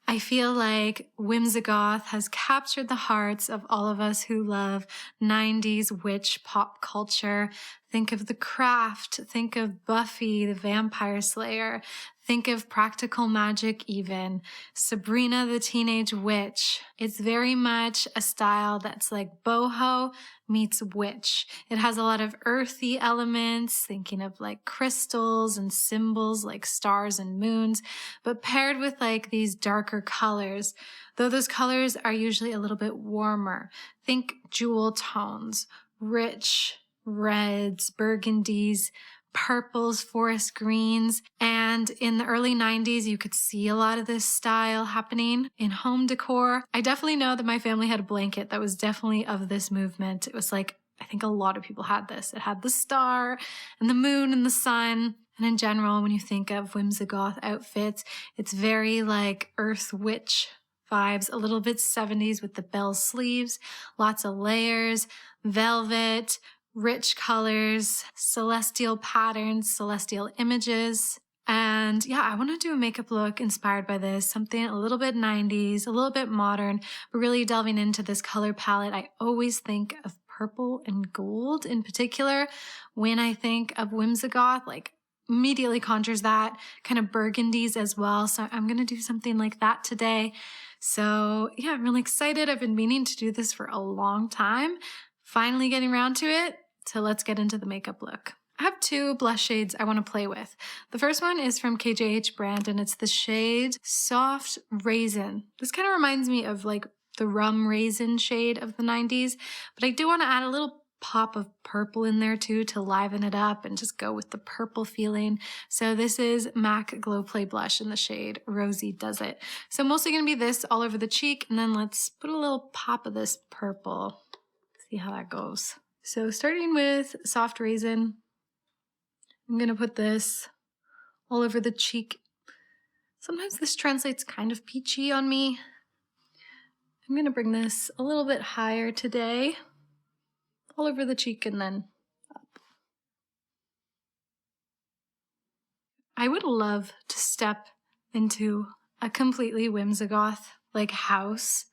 I feel like Whimsigoth has captured the hearts of all of us who love 90s witch pop culture. Think of The Craft, think of Buffy the Vampire Slayer, think of Practical Magic even, Sabrina the Teenage Witch. It's very much a style that's like boho meets witch. It has a lot of earthy elements, thinking of like crystals and symbols like stars and moons, but paired with like these darker colors, though those colors are usually a little bit warmer. Think jewel tones, rich reds, burgundies, purples, forest greens. And in the early 90s, you could see a lot of this style happening in home decor. I definitely know that my family had a blanket that was definitely of this movement. It was like, I think a lot of people had this. It had the star and the moon and the sun. And in general, when you think of Whimsigoth outfits, it's very like earth witch vibes, a little bit 70s with the bell sleeves, lots of layers, velvet, rich colors, celestial patterns, celestial images. And yeah, I want to do a makeup look inspired by this, something a little bit 90s, a little bit modern, but really delving into this color palette. I always think of purple and gold in particular when I think of Whimsigoth, like immediately conjures that, kind of burgundies as well. So I'm going to do something like that today. So yeah, I'm really excited. I've been meaning to do this for a long time. Finally getting around to it. So let's get into the makeup look. I have two blush shades I want to play with. The first one is from KJH brand and it's the shade Soft Raisin. This kind of reminds me of like the rum raisin shade of the 90s, but I do want to add a little pop of purple in there too to liven it up and just go with the purple feeling. So this is MAC Glow Play Blush in the shade Rosy Does It. So mostly going to be this all over the cheek, and then let's put a little pop of this purple. See how that goes. So starting with Soft Raisin, I'm going to put this all over the cheek. Sometimes this translates kind of peachy on me. I'm going to bring this a little bit higher today, all over the cheek and then up. I would love to step into a completely Whimsigoth like house.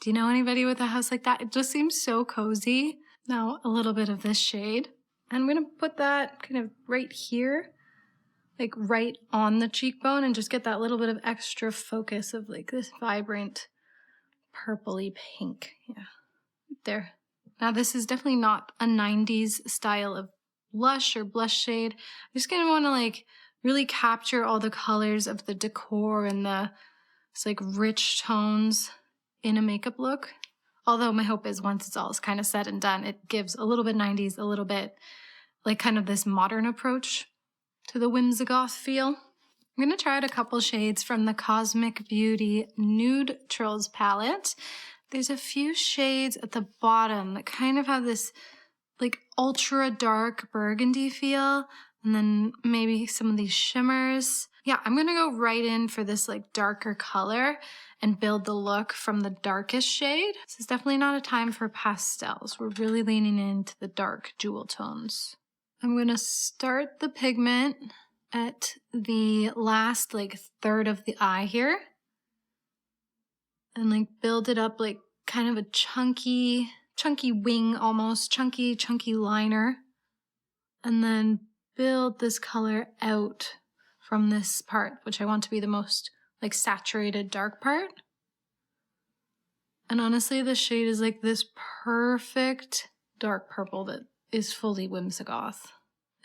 Do you know anybody with a house like that? It just seems so cozy. Now a little bit of this shade. I'm going to put that kind of right here, like right on the cheekbone, and just get that little bit of extra focus of like this vibrant purpley pink. Yeah, right there. Now this is definitely not a 90s style of blush or blush shade. I'm just going to want to like really capture all the colors of the decor and the like rich tones in a makeup look. Although my hope is once it's all kind of said and done, it gives a little bit 90s, a little bit like kind of this modern approach to the Whimsigoth feel. I'm going to try out a couple shades from the Cosmic Beauty Neutrals palette. There's a few shades at the bottom that kind of have this like ultra dark burgundy feel, and then maybe some of these shimmers. Yeah, I'm going to go right in for this like darker color and build the look from the darkest shade. This is definitely not a time for pastels. We're really leaning into the dark jewel tones. I'm going to start the pigment at the last like third of the eye here and like build it up like kind of a chunky wing almost, chunky liner, and then build this color out from this part, which I want to be the most like saturated dark part. And honestly, this shade is like this perfect dark purple that is fully Whimsigoth.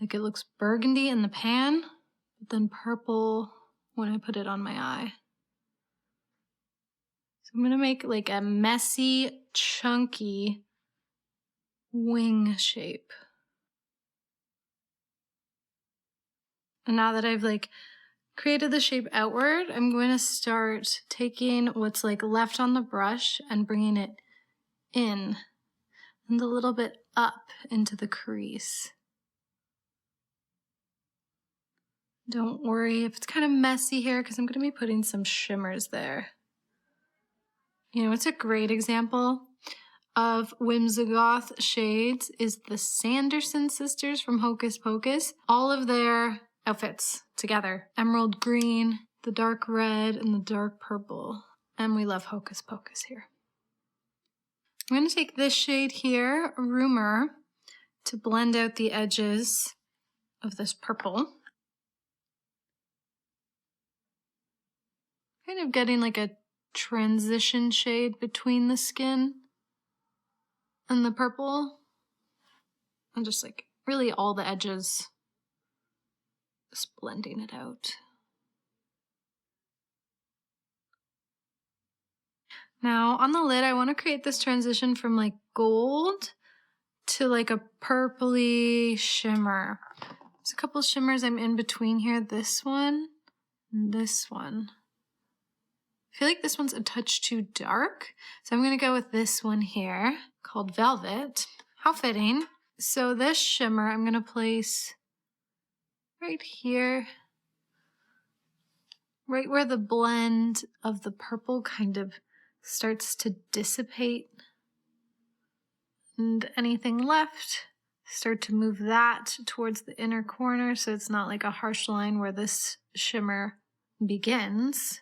Like it looks burgundy in the pan, but then purple when I put it on my eye. So I'm gonna make like a messy, chunky wing shape. And now that I've like created the shape outward, I'm going to start taking what's like left on the brush and bringing it in and a little bit up into the crease. Don't worry if it's kind of messy here because I'm going to be putting some shimmers there. You know, it's a great example of Whimsigoth shades is the Sanderson sisters from Hocus Pocus. All of their outfits together. Emerald green, the dark red and the dark purple. And we love Hocus Pocus here. I'm going to take this shade here, Rumor, to blend out the edges of this purple. Kind of getting like a transition shade between the skin and the purple. And just like really all the edges, just blending it out. Now on the lid, I want to create this transition from like gold to like a purpley shimmer. There's a couple shimmers I'm in between here. This one and this one. I feel like this one's a touch too dark, so I'm going to go with this one here called Velvet. How fitting. So this shimmer I'm going to place right here, right where the blend of the purple kind of starts to dissipate. And anything left, start to move that towards the inner corner so it's not like a harsh line where this shimmer begins.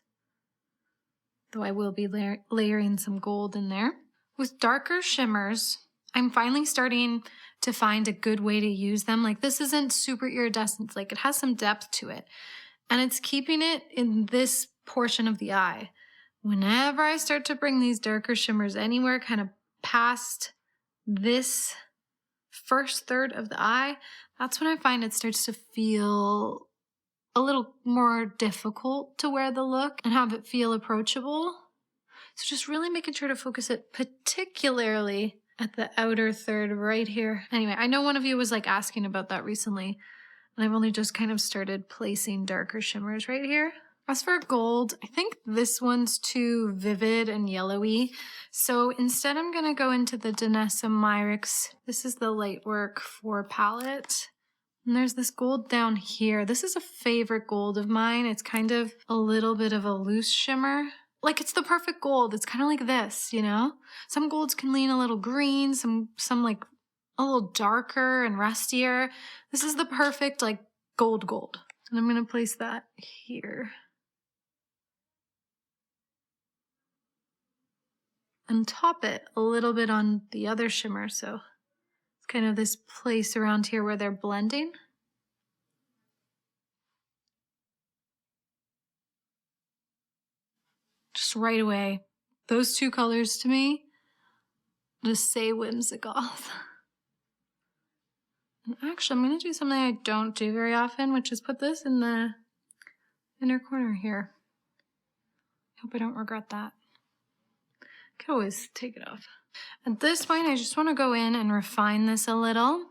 Though I will be layering some gold in there. With darker shimmers, I'm finally starting to find a good way to use them. Like this isn't super iridescent, like it has some depth to it. And it's keeping it in this portion of the eye. Whenever I start to bring these darker shimmers anywhere kind of past this first third of the eye, that's when I find it starts to feel a little more difficult to wear the look and have it feel approachable. So just really making sure to focus it particularly at the outer third right here. Anyway, I know one of you was like asking about that recently, and I've only just kind of started placing darker shimmers right here. As for gold, I think this one's too vivid and yellowy. So instead I'm gonna go into the Danessa Myricks. This is the Lightwork 4 palette. And there's this gold down here. This is a favorite gold of mine. It's kind of a little bit of a loose shimmer. Like it's the perfect gold. It's kind of like this, you know? Some golds can lean a little green, some like a little darker and rustier. This is the perfect like gold. And I'm gonna place that here. And top it a little bit on the other shimmer, so it's kind of this place around here where they're blending. Just right away, those two colors to me just say Whimsigoth. And actually, I'm going to do something I don't do very often, which is put this in the inner corner here. Hope I don't regret that. Could always take it off. At this point, I just want to go in and refine this a little.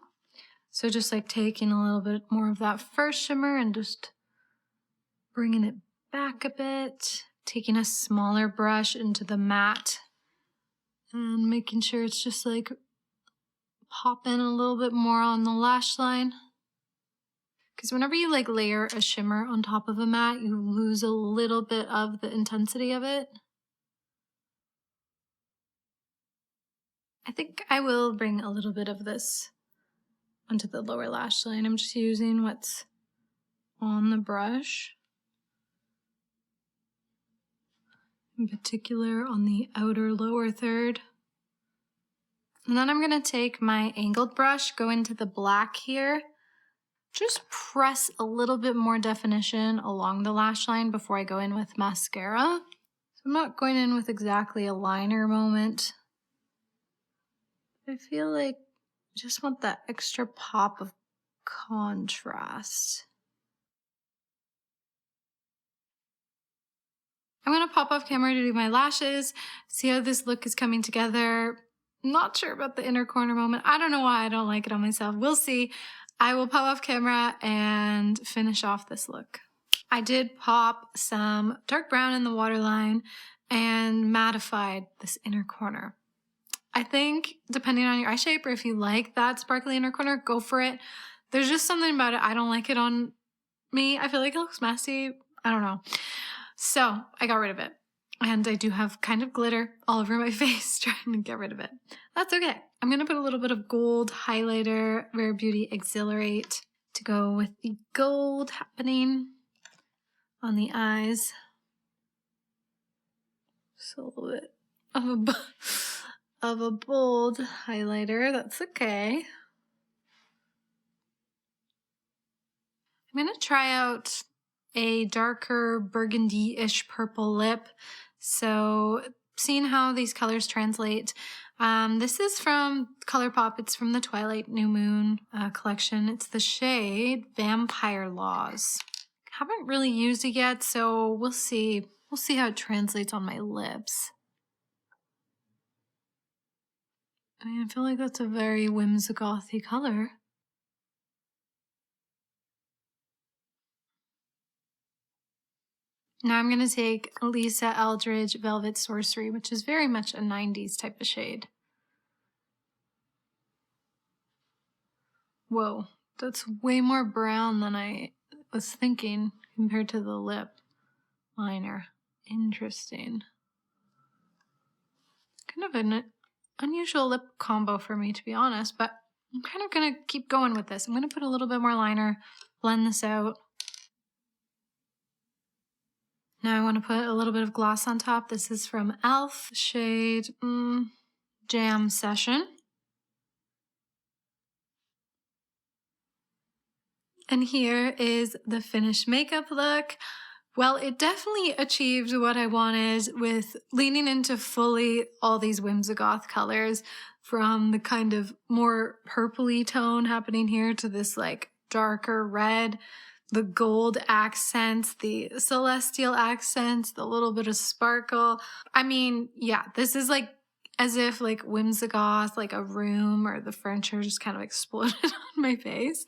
So just like taking a little bit more of that first shimmer and just bringing it back a bit. Taking a smaller brush into the matte and making sure it's just like pop in a little bit more on the lash line. Because whenever you like layer a shimmer on top of a matte, you lose a little bit of the intensity of it. I think I will bring a little bit of this onto the lower lash line. I'm just using what's on the brush. In particular on the outer lower third. And then I'm going to take my angled brush, go into the black here, just press a little bit more definition along the lash line before I go in with mascara. So I'm not going in with exactly a liner moment. I feel like I just want that extra pop of contrast. I'm going to pop off camera to do my lashes, see how this look is coming together. I'm not sure about the inner corner moment. I don't know why I don't like it on myself. We'll see. I will pop off camera and finish off this look. I did pop some dark brown in the waterline and mattified this inner corner. I think depending on your eye shape or if you like that sparkly inner corner, go for it. There's just something about it. I don't like it on me. I feel like it looks messy. I don't know. So I got rid of it. And I do have kind of glitter all over my face trying to get rid of it. That's okay. I'm going to put a little bit of gold highlighter, Rare Beauty Exhilarate, to go with the gold happening. on the eyes. Just a little bit of a bold highlighter. That's okay. I'm going to try out a darker burgundy-ish purple lip. So seeing how these colors translate. This is from ColourPop. It's from the Twilight New Moon collection. It's the shade Vampire Laws. Haven't really used it yet, so we'll see. We'll see how it translates on my lips. I mean, I feel like that's a very whimsigothy color. Now I'm going to take Lisa Eldridge Velvet Sorcery, which is very much a 90s type of shade. Whoa, that's way more brown than I was thinking compared to the lip liner. Interesting. Kind of an unusual lip combo for me, to be honest, but I'm kind of going to keep going with this. I'm going to put a little bit more liner, blend this out. Now I want to put a little bit of gloss on top. This is from e.l.f. shade Jam Session. And here is the finished makeup look. Well, it definitely achieved what I wanted with leaning into fully all these Whimsigoth colors, from the kind of more purpley tone happening here to this like darker red, the gold accents, the celestial accents, the little bit of sparkle. I mean, yeah, this is like as if like Whimsigoth, like a room or the furniture just kind of exploded on my face.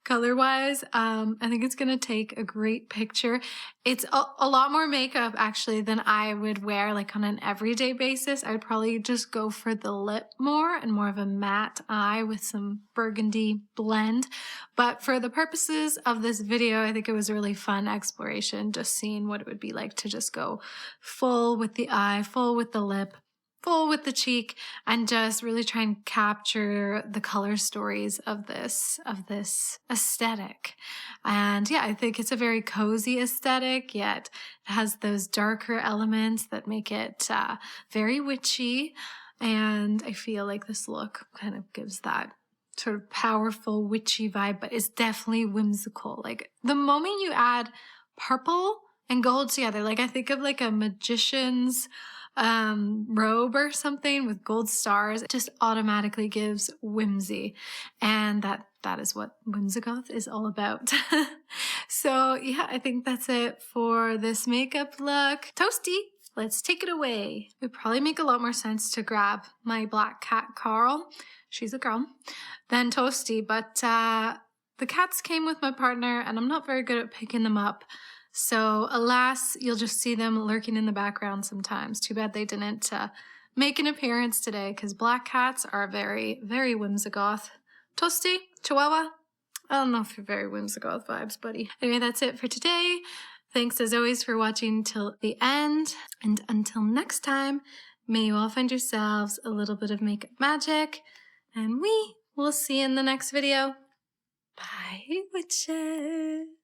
Color-wise, I think it's gonna take a great picture. It's a lot more makeup actually than I would wear like on an everyday basis. I would probably just go for the lip more and more of a matte eye with some burgundy blend. But for the purposes of this video, I think it was a really fun exploration, just seeing what it would be like to just go full with the eye, full with the lip, full with the cheek, and just really try and capture the color stories of this aesthetic. And yeah, I think it's a very cozy aesthetic, yet it has those darker elements that make it very witchy. And I feel like this look kind of gives that sort of powerful witchy vibe, but it's definitely whimsical. Like the moment you add purple and gold together, like I think of like a magician's robe or something with gold stars, it just automatically gives whimsy, and that is what Whimsigoth is all about. So yeah, I think that's it for this makeup look. Toasty, let's take it away. It would probably make a lot more sense to grab my black cat Carl, she's a girl, than Toasty, but the cats came with my partner and I'm not very good at picking them up. So alas, you'll just see them lurking in the background sometimes. Too bad they didn't make an appearance today, because black cats are very, very Whimsigoth. Toasty, Chihuahua, I don't know if you're very Whimsigoth vibes, buddy. Anyway, that's it for today. Thanks as always for watching till the end. And until next time, may you all find yourselves a little bit of makeup magic. And we will see you in the next video. Bye, witches.